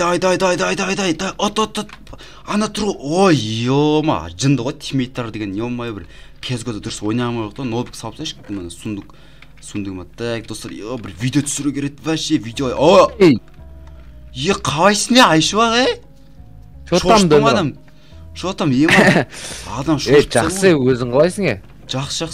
Айдай. От. Ана тұру. Ой, ёма. Жынды ғой тимейттар деген. Ёмай бір кезгөді дұрыс ойнамай қойды. Ноутбук салып тастайыншы. Мына сундугыма. Так, достар, бір видео түсіру керек. Вообще видео. Қалайсың не Айшуақ, Шоқтам адам. Шоқтам, ема. Адам шоқтам. Жақсы, өзің қалайсың, Жақсы.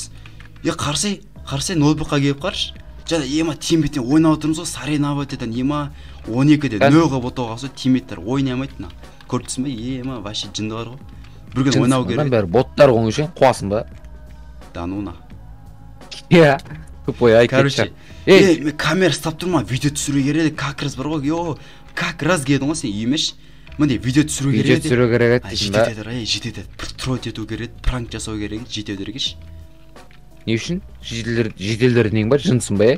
Қарсай ноутбукқа келіп қаршы. Жана ема тимметтен ойнап отырмыз ғой, соревновательден ема 12-де 0-ға ботауға қалса тимметтер ойнамайды мына. Көрдіңіз бе? Ема вообще жындылар ғой. Бір күн ойнау керек. Бәрі боттар ғой үшін қуасың ба? Да нуна. Тупой ай. Короче, мен камера ұстап тұрмын, видео түсіру керек, как раз бар ғой. Как раз келдің ғой сен үймеш. Міне видео түсіру керек. Видео түсіру керек дейсің ба? Жетеді. Тролль ету керек, пранк жасау керек, жетеудергеш. Не үшін? Жеделдер нең бар, жынсың ба,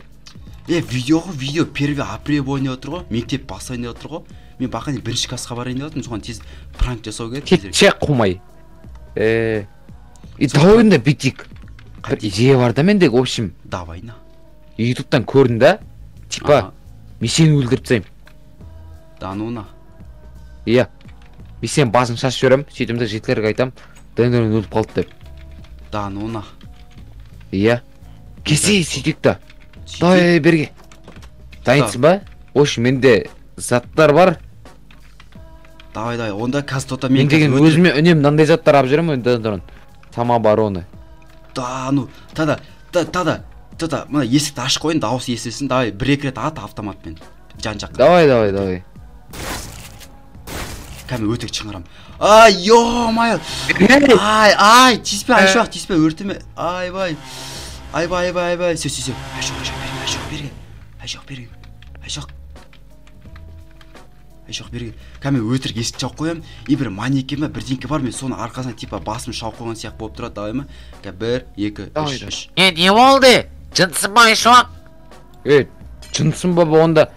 видео 1 апрель ойнап отыр ғой, мектеп басы ойнап отыр ғой. Мен бақаны бірінші классқа барайын деп жатырмын, соған тез пранк жасау керек. Чек қумай. Давай битик. Бір идея бар да мендегі, в общем. Давай на. Ютубтан көрдім да, типа, мен сені өлдіріп тастаймын. Да нуна. Мен сен басын шашып жіберем, сөйтемді жетілерге айтам, дайындарын өліп қалды деп. Да нуна. Кесе сөйтек та. Давай берге. Дайынсың ба? Ош, менде заттар бар. Давай, онда қазір мен деген өзіме үнем мынандай заттар алып жүремін, дайындарын. Самообороны. Да, тада, мына есікті ашып қойын, дауыс естілсін. Давай, бір-екі рет ат автоматпен. Жан-жаққа. Давай. Кәме өтек шығарам. Ай, ё-май. Ай, тиіспе, Айшуақ, тиіспе, өртеме. Айбай. Сөз. Айшуақ берген. Кәме өтірік есік жауып қоям. Бір манекен ба, бірдеңке бар, мен соны арқасына типа басым шауып қойған сияқты болып тұрады, давай ма? 1, 2, 3. Не болды? Жынсың ба, Айшуақ? Жынсың ба онда?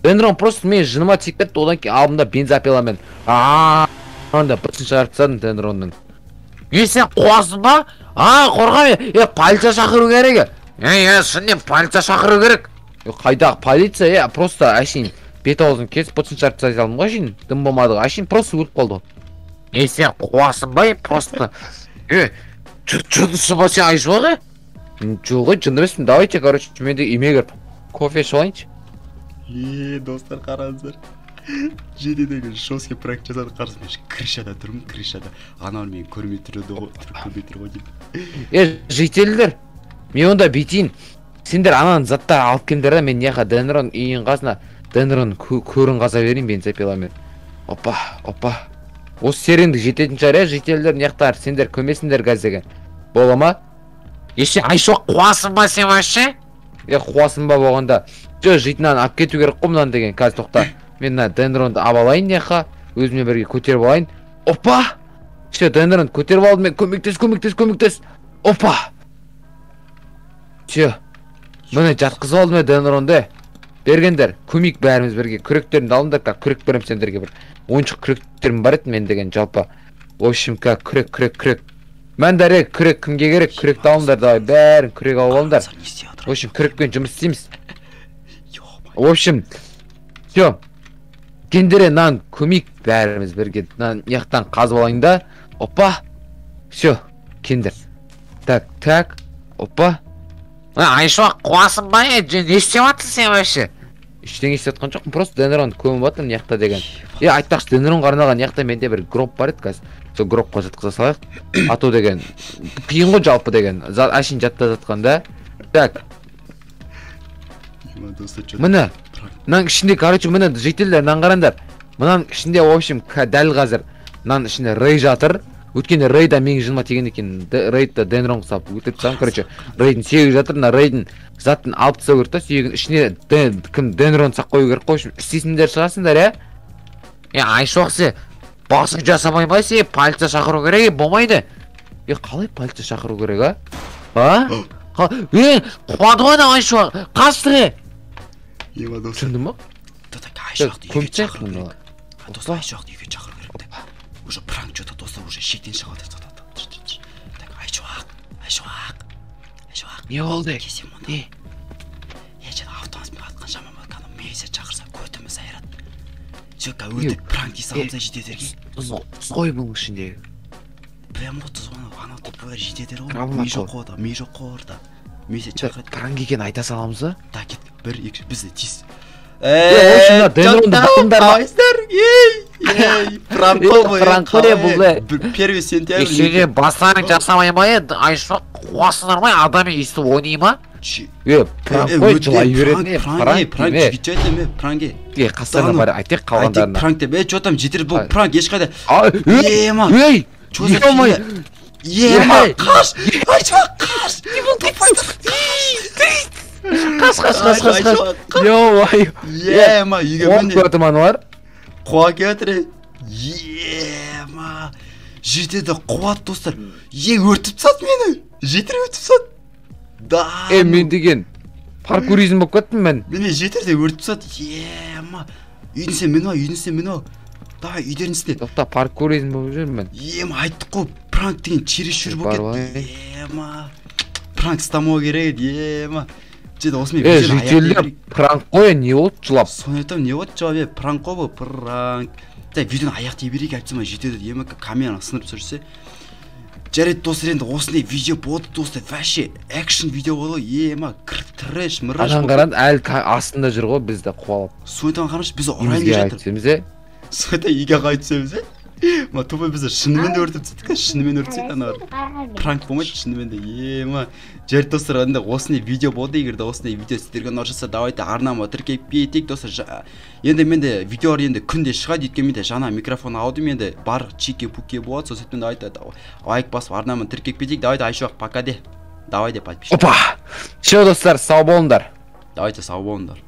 Дендрон просто мен жыныма тиіп кетті, одан кейін алдымда бензопиламен. Онда бытын шығарып тастадым Дендронның. Сен қуасың ба? Қорға полиция шақыру керек. Шынымен полиция шақыру керек. Қайдағы полиция? Просто әшейін бет аузын кесіп бытын шығарып тастай салдым ғой, әшейін дым болмады, әшейін просто өліп қалды. Сен қуасың ба? Просто жындысың ба сен, Айшуақ? Жоқ, жынды емеспін. Давайте, короче, менде үйме кіріп кофе ішіп алайыншы. Достар, қараңыздар. Жетедегі жесткий пранк жасады, қарсы мен крышада тұрмын, крышада. Анау мен көрмей тұрды ғой деймін. Жетелдер, мен онда бейтейін. Сендер анан заттар алып келдер да, мен неға Дендрон үйін қасына Дендрон көрін қаза берейін бензопиламен. Опа. Осы серенді жететін шығар, жетелдер неқтар, сендер көмесіндер газдеген. Бола ма? Айшуақ қуасың ба сен вообще? Қуасың ба болғанда? Житінен ап кету керек қомдан деген, қазір тоқта. Мен Дендронды абалайын неқа, өзіме бірге көтеріп алайын. Опа! Дендронды көтеріп алдым, мен көмектес. Опа! Мені жатқызып алдым мен Дендронды. Бергендер, көмек бәріміз бірге, күректерімді алыңдар, күрек берем сендерге бір. Ойыншық күректерім бар еді мен деген жалпа. В общем, күрек. Мен дәрі күрек кімге керек, күректі алыңдар, давай, бәрін күрек алып алыңдар. В общем, күрекпен жұмыс істейміз. В общем, кендере нан көмек бәріміз бірге, нан яқтан қазып алайын да. Опа, кендер. Так, опа. Айшуақ қуасың ба, не істеп атсың сен вообще? Ештеңе істеп атқан жоқпын, просто Денронды көміп атырмын яқта деген. Айтпақшы, Денронға арналған яқта менде бір гроб бар еді қазір. Сол гробқа жатқыза салайық. Ату деген қиын ғой жалпы деген. Әшейін жатта жатқан да. Так. Міне, мынаның ішінде, короче, міне жетелдер, мынаны қараңдар. Мынаның ішінде, в общем, дәл қазір мынаның ішінде Рей жатыр. Өткенде Рейда менің жыныма теген екен, Рейдті Денронға салып өтіп тастаған, короче, Рейдің сүйегі жатыр, мына Рейдің затын алып тастау керек та, сүйегін ішіне кім Денронды сақ қою керек қой, істейсіңдер шығасыңдар, Айшуақ сен басың жасамай ма сен, полиция шақыру керек, болмайды. Қалай полиция шақыру керек, қуады ғой да Айшуақ, қасты түсінді ма? Көмтсек Айшуақты үйге шақыру керек. Уже пранк что-то достар, уже шектен шығады. Так, Айшуақ. Не болды? Кесем мұны. Жана автоматпен атқан жаман ба, милиция шақырса көтіміз айырады. Жека өтіп пранк дей саламыз жетедерге. Қой бұның ішіндегі. Прям отыз анау бәрі жетедер ғой. Проблема Ми жоқ қой, ми жоқ қой орда. Месе чақырады. Пранк екен айта саламыз ба? Да кет, бір екі бізде тиіс. Ошында Денронды бақыңдар ма? Айстар, ей, пранк қой. Пранк қой бұл. Первый сентябрь. Сене бастарын жасамай ма еді? Айшық қуасынар ма? Адам естіп ойнай ма? Пранк қой жылай береді. Пранк жігіт жайды ме? Пранке. Қастарына бар айтек қалғандарына. Пранк деп, что там жетер бұл пранк ешқайда. Ема. Ей! Ема! Ема! Қаш! Айшуа қаш! Қаш. Йо-ай. Ема, үйге міне. Қуа көтіман бар? Қуа кетірі. Ема. Жетеді қуат достар. Өртіп сат мені. Жетір өтіп сат. Да. Мен деген паркуризм болып кеттім мен. Мені жетерде өртіп сат. Ема. Үйдің сен мені ау. Давай үйдерін істе. Тоқта паркуризм болып жүрмін мен. Ема айттық қой. Пранк деген чересчур болып кетті. Ема. Пранк стамау керек еді. Ема. Жеді осымен видеоны жителер пранк қой не болды жылап. Соны айтам не болды жауап пранк қой бұл пранк. Видеоны аяқтай берейік айтсам жетеді. Ема камераны сынып түсірсе. Жарайды достар енді осындай видео болды достар. Вообще экшн видео болды. Ема трэш мыраш. Адан қарады әлі астында жүр ғой бізді қуалап. Сойтан қарашы біз орайын жатыр. Сойтан үйге қайтсамыз Ма тупой бізді шынымен де өртіп түсеттік. Шынымен өртсек аналар. Пранк болмайды шынымен де. Ема жарайды достар енді осындай видео болды. Егер де осындай видео сіздерге ұнап жатса давайте арнама тіркеліп кетейік достар. Енді менде видеолар енді күнде шығады. Өйткені менде жаңа микрофон алдым енді бар чики-пуки болады. Сол себептен давайте лайк басып арнама тіркеліп кетейік. Давайте Айшуақ пока де. Давайте подписчик. Опа! Все достар сау болыңдар. Давайте сау болыңдар.